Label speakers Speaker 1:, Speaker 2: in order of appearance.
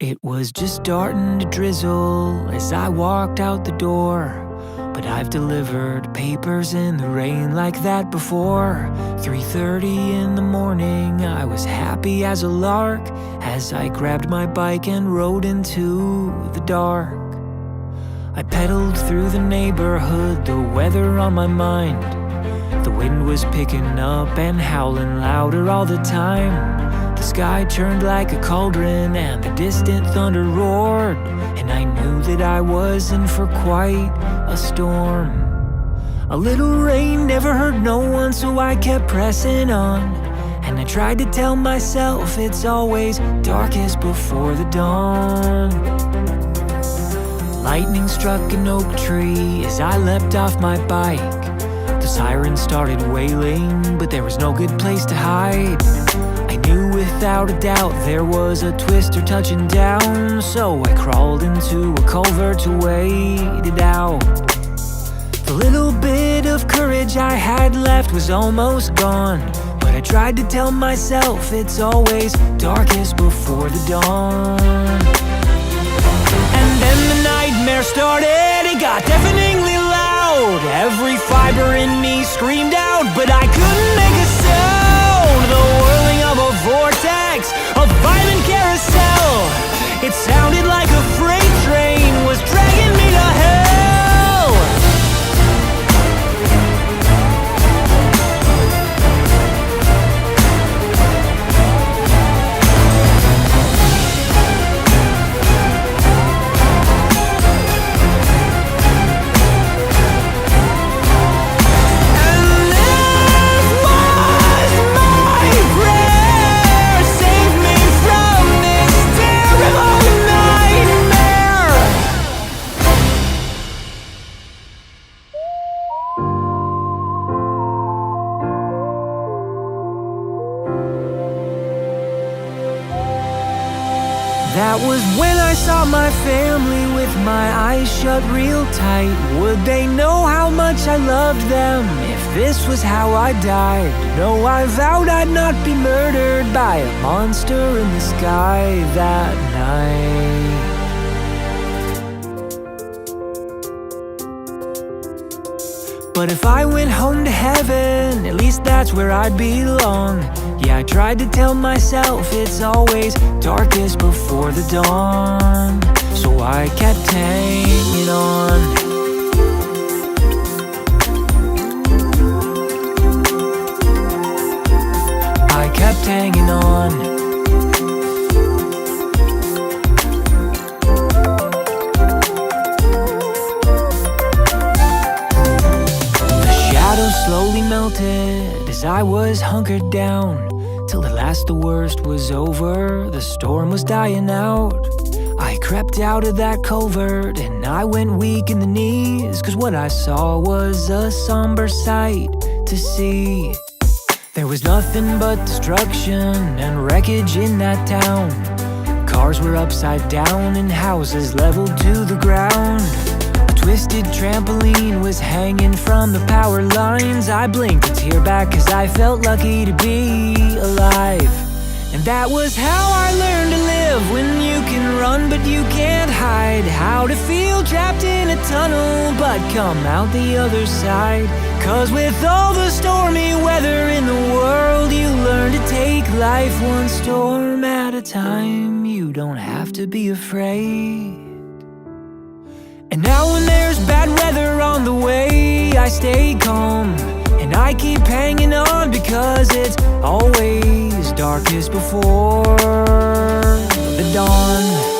Speaker 1: It was just starting to drizzle as I walked out the door, but I've delivered papers in the rain like that before. 3:30 in the morning, I was happy as a lark as I grabbed my bike and rode into the dark. I pedaled through the neighborhood, the weather on my mind. The wind was picking up and howling louder all the time. The sky turned like a cauldron and the distant thunder roared, and I knew that I was in for quite a storm. A little rain never hurt no one, so I kept pressing on, and I tried to tell myself it's always darkest before the dawn. Lightning struck an oak tree as I leapt off my bike. The siren started wailing, but there was no good place to hide. I knew without a doubt there was a twister touching down, so I crawled into a culvert to wait it out. The little bit of courage I had left was almost gone, but I tried to tell myself it's always darkest before the dawn. And then the nightmare started, it got deafeningly loud. Every fiber in me screamed out, but I couldn't make a sound. The whirling of a vortex, a violent carousel. It sounded like a freight train was dragging me to hell. That was when I saw my family with my eyes shut real tight. Would they know how much I loved them if this was how I died? No, I vowed I'd not be murdered by a monster in the sky that night. But if I went home to heaven, at least that's where I'd belong. Yeah, I tried to tell myself it's always darkest before the dawn, so I kept hanging on. I kept hanging on. Slowly melted as I was hunkered down, till at last the worst was over, the storm was dying out. I crept out of that culvert and I went weak in the knees, cause what I saw was a somber sight to see. There was nothing but destruction and wreckage in that town. Cars were upside down and houses leveled to the ground. Twisted trampoline was hanging from the power lines. I blinked a tear back cause I felt lucky to be alive. And that was how I learned to live, when you can run but you can't hide. How to feel trapped in a tunnel but come out the other side. Cause with all the stormy weather in the world, you learn to take life one storm at a time. You don't have to be afraid. And now when there's bad weather on the way, I stay calm and I keep hanging on, because it's always darkest before the dawn.